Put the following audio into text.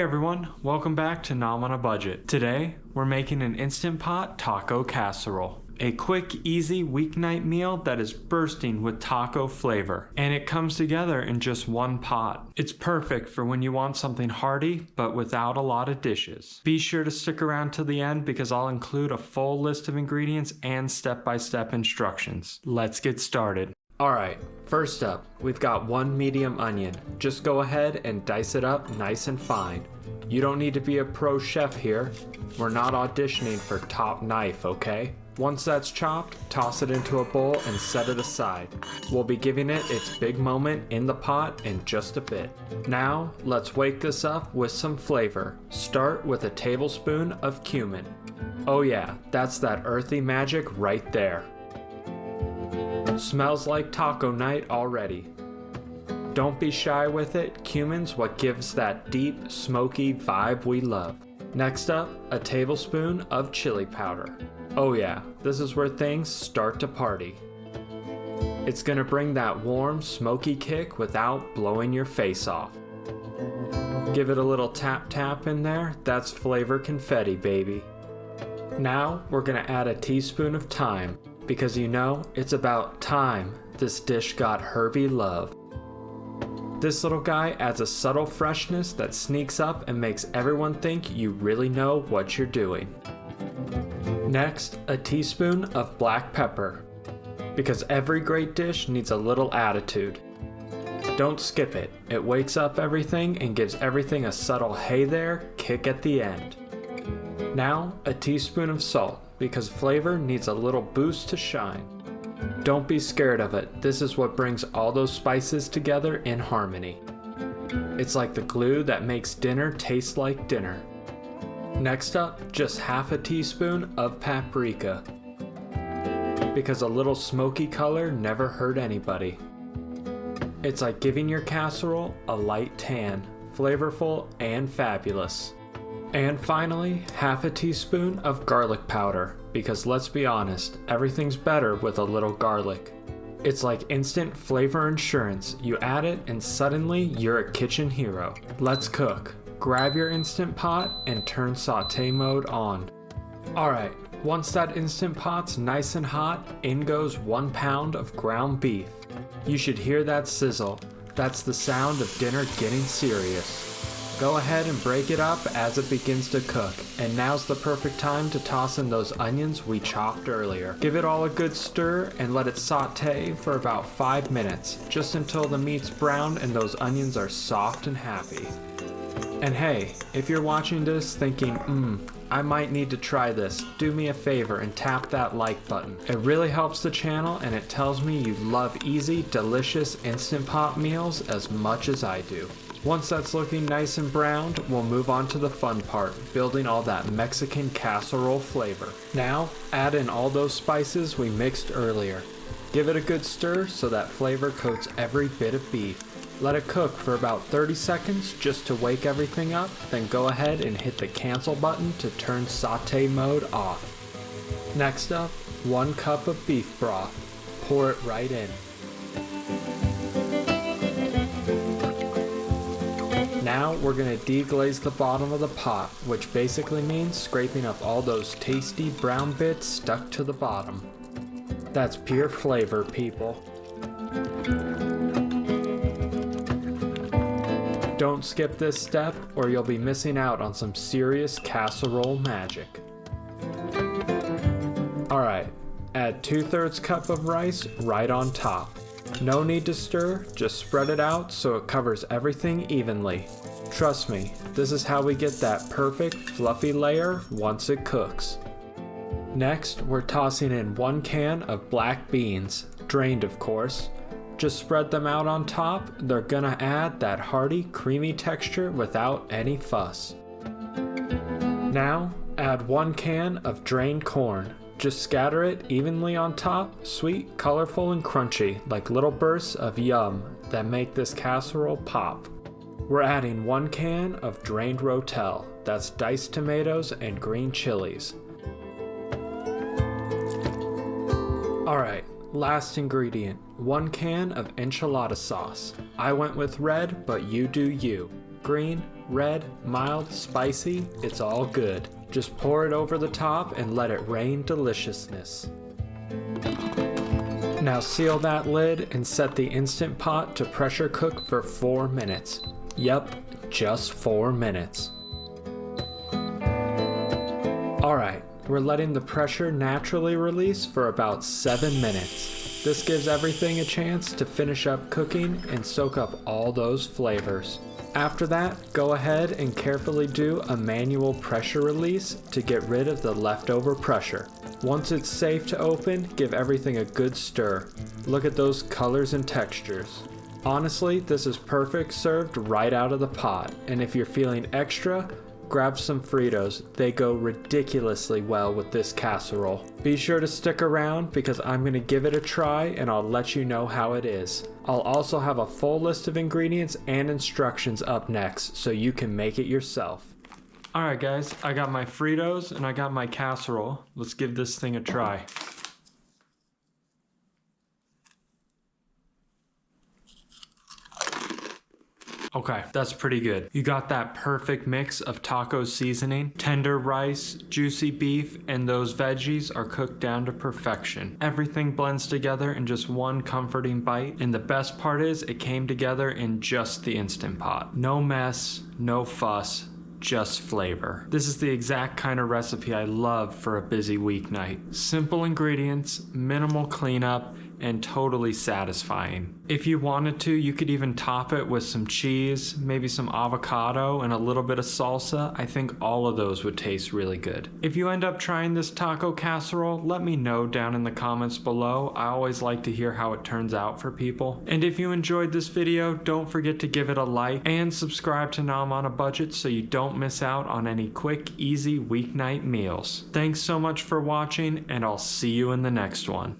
Hey everyone, welcome back to Nom on a Budget. Today, we're making an Instant Pot Taco Casserole. A quick, easy weeknight meal that is bursting with taco flavor. And it comes together in just one pot. It's perfect for when you want something hearty, but without a lot of dishes. Be sure to stick around till the end because I'll include a full list of ingredients and step-by-step instructions. Let's get started. Alright, first up, we've got one medium onion. Just go ahead and dice it up nice and fine. You don't need to be a pro chef here. We're not auditioning for top knife, okay? Once that's chopped, toss it into a bowl and set it aside. We'll be giving it its big moment in the pot in just a bit. Now, let's wake this up with some flavor. Start with a tablespoon of cumin. Oh yeah, that's that earthy magic right there. Smells like taco night already. Don't be shy with it, cumin's what gives that deep, smoky vibe we love. Next up, a tablespoon of chili powder. Oh yeah, this is where things start to party. It's gonna bring that warm, smoky kick without blowing your face off. Give it a little tap tap in there, that's flavor confetti, baby. Now, we're gonna add a teaspoon of thyme. Because you know, it's about time this dish got herby love. This little guy adds a subtle freshness that sneaks up and makes everyone think you really know what you're doing. Next, a teaspoon of black pepper. Because every great dish needs a little attitude. Don't skip it, it wakes up everything and gives everything a subtle hey there kick at the end. Now, a teaspoon of salt. Because flavor needs a little boost to shine. Don't be scared of it, this is what brings all those spices together in harmony. It's like the glue that makes dinner taste like dinner. Next up, just half a teaspoon of paprika. Because a little smoky color never hurt anybody. It's like giving your casserole a light tan, flavorful and fabulous. And finally, half a teaspoon of garlic powder, because let's be honest, everything's better with a little garlic. It's like instant flavor insurance, you add it and suddenly you're a kitchen hero. Let's cook. Grab your Instant Pot and turn saute mode on. Alright, once that Instant Pot's nice and hot, in goes 1 pound of ground beef. You should hear that sizzle. That's the sound of dinner getting serious. Go ahead and break it up as it begins to cook, and now's the perfect time to toss in those onions we chopped earlier. Give it all a good stir and let it saute for about 5 minutes, just until the meat's brown and those onions are soft and happy. And hey, if you're watching this thinking, I might need to try this, do me a favor and tap that like button. It really helps the channel and it tells me you love easy, delicious Instant Pot meals as much as I do. Once that's looking nice and browned, we'll move on to the fun part, building all that Mexican casserole flavor. Now, add in all those spices we mixed earlier. Give it a good stir so that flavor coats every bit of beef. Let it cook for about 30 seconds just to wake everything up, then go ahead and hit the cancel button to turn saute mode off. Next up, 1 cup of beef broth. Pour it right in. Now we're going to deglaze the bottom of the pot, which basically means scraping up all those tasty brown bits stuck to the bottom. That's pure flavor, people. Don't skip this step or you'll be missing out on some serious casserole magic. Alright, add 2/3 cup of rice right on top. No need to stir, just spread it out so it covers everything evenly. Trust me, this is how we get that perfect fluffy layer once it cooks. Next, we're tossing in 1 can of black beans, drained of course. Just spread them out on top, they're gonna add that hearty, creamy texture without any fuss. Now, add 1 can of drained corn. Just scatter it evenly on top, sweet, colorful, and crunchy, like little bursts of yum that make this casserole pop. We're adding 1 can of drained Rotel, that's diced tomatoes and green chilies. Alright, last ingredient, 1 can of enchilada sauce. I went with red, but you do you. green, red, mild, spicy, it's all good. Just pour it over the top and let it rain deliciousness. Now seal that lid and set the Instant Pot to pressure cook for 4 minutes. Yep, just 4 minutes. Alright, we're letting the pressure naturally release for about 7 minutes. This gives everything a chance to finish up cooking and soak up all those flavors. After that, go ahead and carefully do a manual pressure release to get rid of the leftover pressure. Once it's safe to open, give everything a good stir. Look at those colors and textures. Honestly, this is perfect served right out of the pot, and if you're feeling extra, grab some Fritos. They go ridiculously well with this casserole. Be sure to stick around because I'm going to give it a try and I'll let you know how it is. I'll also have a full list of ingredients and instructions up next so you can make it yourself. Alright guys, I got my Fritos and I got my casserole. Let's give this thing a try. Okay, that's pretty good. You got that perfect mix of taco seasoning, tender rice, juicy beef, and those veggies are cooked down to perfection. Everything blends together in just one comforting bite, and the best part is it came together in just the Instant Pot. No mess, no fuss, just flavor. This is the exact kind of recipe I love for a busy weeknight. Simple ingredients, minimal cleanup, and totally satisfying. If you wanted to, you could even top it with some cheese, maybe some avocado, and a little bit of salsa. I think all of those would taste really good. If you end up trying this taco casserole, let me know down in the comments below. I always like to hear how it turns out for people. And if you enjoyed this video, don't forget to give it a like and subscribe to Now I'm on a Budget so you don't miss out on any quick, easy weeknight meals. Thanks so much for watching, and I'll see you in the next one.